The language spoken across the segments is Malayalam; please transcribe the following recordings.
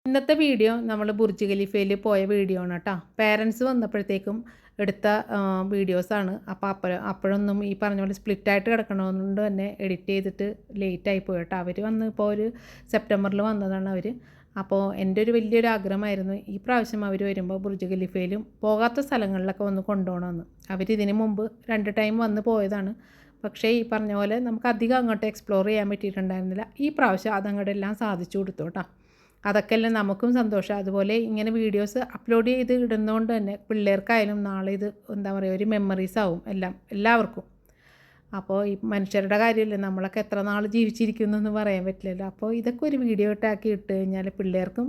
ഇന്നത്തെ വീഡിയോ നമ്മൾ ബുർജ് ഖലീഫയിൽ പോയ വീഡിയോ ആണ് കേട്ടോ. പേരൻസ് വന്നപ്പോഴത്തേക്കും എടുത്ത വീഡിയോസാണ്. അപ്പോഴൊന്നും ഈ പറഞ്ഞ പോലെ സ്പ്ലിറ്റായിട്ട് കിടക്കണതുകൊണ്ട് തന്നെ എഡിറ്റ് ചെയ്തിട്ട് ലേറ്റായി പോയി കേട്ടോ. അവർ വന്ന് ഇപ്പോൾ ഒരു സെപ്റ്റംബറിൽ വന്നതാണ് അവർ. അപ്പോൾ എൻ്റെ ഒരു വലിയൊരു ആഗ്രഹമായിരുന്നു ഈ പ്രാവശ്യം അവർ വരുമ്പോൾ ബുർജ് ഖലീഫയിലും പോകാത്ത സ്ഥലങ്ങളിലൊക്കെ ഒന്ന് കൊണ്ടുപോകണമെന്ന്. അവരിതിന് മുമ്പ് 2 ടൈം വന്ന് പോയതാണ്. പക്ഷേ ഈ പറഞ്ഞ പോലെ നമുക്ക് അധികം അങ്ങോട്ട് എക്സ്പ്ലോർ ചെയ്യാൻ പറ്റിയിട്ടുണ്ടായിരുന്നില്ല. ഈ പ്രാവശ്യം അതങ്ങോട്ട് എല്ലാം സാധിച്ചു കൊടുത്തു കേട്ടോ. അതൊക്കെയല്ലേ നമുക്കും സന്തോഷം. അതുപോലെ ഇങ്ങനെ വീഡിയോസ് അപ്ലോഡ് ചെയ്ത് ഇടുന്നതുകൊണ്ട് തന്നെ പിള്ളേർക്കായാലും നാളെ ഇത് എന്താ പറയുക ഒരു മെമ്മറീസ് ആവും എല്ലാവർക്കും. അപ്പോൾ ഈ മനുഷ്യരുടെ കാര്യമല്ലേ, നമ്മളൊക്കെ എത്ര നാൾ ജീവിച്ചിരിക്കുന്നതെന്ന് പറയാൻ പറ്റില്ലല്ലോ. അപ്പോൾ ഇതൊക്കെ ഒരു വീഡിയോ ഇട്ടാക്കി ഇട്ട് കഴിഞ്ഞാൽ പിള്ളേർക്കും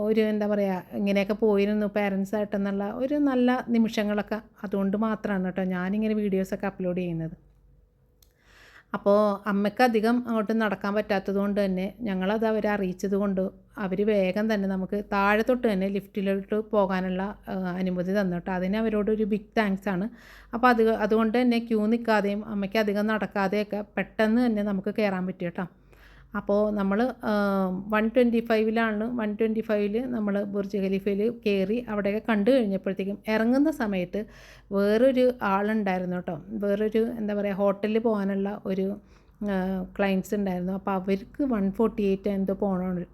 ഒരു എന്താ പറയുക ഇങ്ങനെയൊക്കെ പോയിരുന്നു പേരൻസായിട്ടെന്നുള്ള ഒരു നല്ല നിമിഷങ്ങളൊക്കെ അതുകൊണ്ട് മാത്രമാണ് കേട്ടോ ഞാനിങ്ങനെ വീഡിയോസൊക്കെ അപ്ലോഡ് ചെയ്യുന്നത്. അപ്പോൾ അമ്മയ്ക്ക് അധികം അങ്ങോട്ട് നടക്കാൻ പറ്റാത്തത് കൊണ്ട് തന്നെ ഞങ്ങളത് അവരെ അറിയിച്ചത് കൊണ്ട് അവർ വേഗം തന്നെ നമുക്ക് താഴെ തൊട്ട് തന്നെ ലിഫ്റ്റിലോട്ട് പോകാനുള്ള അനുമതി തന്നു കേട്ടോ. അതിന് അവരോടൊരു ബിഗ് താങ്ക്സ് ആണ്. അപ്പോൾ അതുകൊണ്ട് തന്നെ ക്യൂ നിൽക്കാതെയും അമ്മയ്ക്ക് അധികം നടക്കാതെയൊക്കെ പെട്ടെന്ന് തന്നെ നമുക്ക് കയറാൻ പറ്റും കേട്ടോ. അപ്പോൾ നമ്മൾ 125 നമ്മൾ ബുർജ് ഖലീഫയിൽ കയറി അവിടെയൊക്കെ കണ്ടു കഴിഞ്ഞപ്പോഴത്തേക്കും ഇറങ്ങുന്ന സമയത്ത് വേറൊരു ആളുണ്ടായിരുന്നു കേട്ടോ. വേറൊരു എന്താ പറയുക ഹോട്ടലിൽ പോകാനുള്ള ഒരു ക്ലയൻറ്റ്സ് ഉണ്ടായിരുന്നു. അപ്പോൾ അവർക്ക് 148 എന്തോ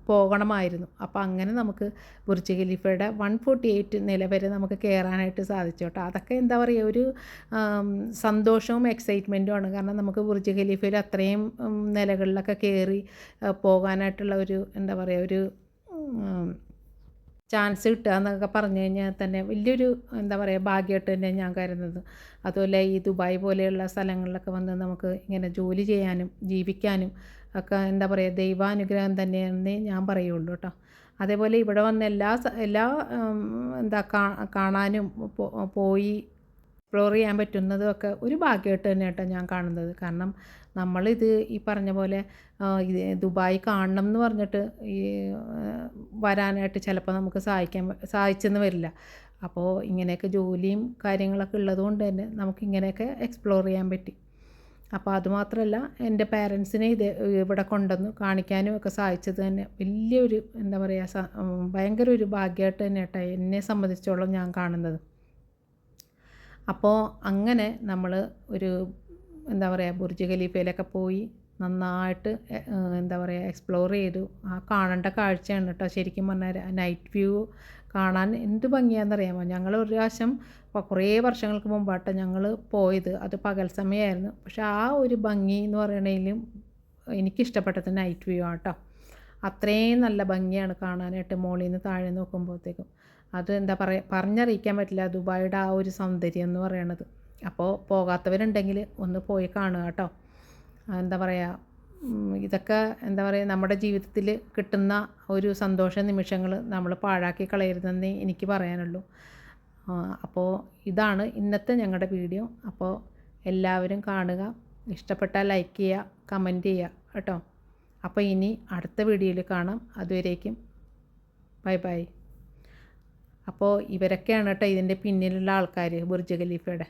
പോകണമായിരുന്നു. അപ്പോൾ അങ്ങനെ നമുക്ക് ബുർജ് ഖലീഫയുടെ 148 നില വരെ നമുക്ക് കയറാനായിട്ട് സാധിച്ചു കേട്ടോ. അതൊക്കെ എന്താ പറയുക ഒരു സന്തോഷവും എക്സൈറ്റ്മെൻറ്റുമാണ്. കാരണം നമുക്ക് ബുർജ് ഖലീഫയിൽ അത്രയും നിലകളിലൊക്കെ കയറി പോകാനായിട്ടുള്ള ഒരു എന്താ പറയുക ഒരു ചാൻസ് കിട്ടുക എന്നൊക്കെ പറഞ്ഞു കഴിഞ്ഞാൽ തന്നെ വലിയൊരു എന്താ പറയുക ഭാഗ്യമായിട്ട് തന്നെ ഞാൻ കരുതുന്നത്. അതുപോലെ ഈ ദുബായ് പോലെയുള്ള സ്ഥലങ്ങളിലൊക്കെ വന്ന് നമുക്ക് ഇങ്ങനെ ജോലി ചെയ്യാനും ജീവിക്കാനും ഒക്കെ എന്താ പറയുക ദൈവാനുഗ്രഹം തന്നെയാണെന്നേ ഞാൻ പറയുള്ളൂ കേട്ടോ. അതേപോലെ ഇവിടെ വന്ന് എല്ലാ എന്താ കാണാനും പോയി എക്സ്പ്ലോർ ചെയ്യാൻ പറ്റുന്നതൊക്കെ ഒരു ഭാഗ്യമായിട്ട് തന്നെ കേട്ടോ ഞാൻ കാണുന്നത്. കാരണം നമ്മളിത് ഈ പറഞ്ഞ പോലെ ഇത് ദുബായ് കാണണം എന്ന് പറഞ്ഞിട്ട് ഈ വരാനായിട്ട് ചിലപ്പോൾ നമുക്ക് സാധിച്ചെന്ന് വരില്ല. അപ്പോൾ ഇങ്ങനെയൊക്കെ ജോലിയും കാര്യങ്ങളൊക്കെ ഉള്ളതുകൊണ്ട് തന്നെ നമുക്കിങ്ങനെയൊക്കെ എക്സ്പ്ലോർ ചെയ്യാൻ പറ്റി. അപ്പോൾ അതുമാത്രമല്ല എൻ്റെ പാരൻസിനെ ഇവിടെ കൊണ്ടുവന്ന് കാണിക്കാനും ഒക്കെ സാധിച്ചത് തന്നെ വലിയൊരു എന്താ പറയുക ഭയങ്കര ഒരു ഭാഗ്യമായിട്ട് തന്നെ കേട്ടോ എന്നെ സംബന്ധിച്ചോളം ഞാൻ കാണുന്നത്. അപ്പോൾ അങ്ങനെ നമ്മൾ ഒരു എന്താ പറയുക ബുർജ് ഖലീഫയിലൊക്കെ പോയി നന്നായിട്ട് എന്താ പറയുക എക്സ്പ്ലോർ ചെയ്തു. ആ കാണേണ്ട കാഴ്ചയാണ് കേട്ടോ ശരിക്കും പറഞ്ഞാൽ നൈറ്റ് വ്യൂ കാണാൻ എന്ത് ഭംഗിയാണെന്നറിയാമോ. ഞങ്ങൾ ഒരു പ്രാവശ്യം കുറേ വർഷങ്ങൾക്ക് മുമ്പാട്ടോ ഞങ്ങൾ പോയത്. അത് പകൽ സമയമായിരുന്നു. പക്ഷെ ആ ഒരു ഭംഗി എന്ന് പറയണതിലും എനിക്കിഷ്ടപ്പെട്ടത് നൈറ്റ് വ്യൂ ആട്ടോ. അത്രയും നല്ല ഭംഗിയാണ് കാണാനായിട്ട് മുകളിൽ നിന്ന് താഴെ നോക്കുമ്പോഴത്തേക്കും. അത് എന്താ പറയുക പറഞ്ഞറിയിക്കാൻ പറ്റില്ല ദുബായിയുടെ ആ ഒരു സൗന്ദര്യം എന്ന് പറയണത്. അപ്പോൾ പോകാത്തവരുണ്ടെങ്കിൽ ഒന്ന് പോയി കാണുക കേട്ടോ. എന്താ പറയുക ഇതൊക്കെ എന്താ പറയുക നമ്മുടെ ജീവിതത്തിൽ കിട്ടുന്ന ഒരു സന്തോഷ നിമിഷങ്ങൾ നമ്മൾ പാഴാക്കി കളയരുതെന്നേ എനിക്ക് പറയാനുള്ളൂ. അപ്പോൾ ഇതാണ് ഇന്നത്തെ ഞങ്ങളുടെ വീഡിയോ. അപ്പോൾ എല്ലാവരും കാണുക, ഇഷ്ടപ്പെട്ടാൽ ലൈക്ക് ചെയ്യുക, കമൻറ്റ് ചെയ്യുക കേട്ടോ. അപ്പോൾ ഇനി അടുത്ത വീഡിയോയിൽ കാണാം. അതുവരേക്കും ബൈ ബൈ. അപ്പോൾ ഇവരൊക്കെയാണ് കേട്ടോ ഇതിൻ്റെ പിന്നിലുള്ള ആൾക്കാർ ബുർജ് ഖലീഫയുടെ.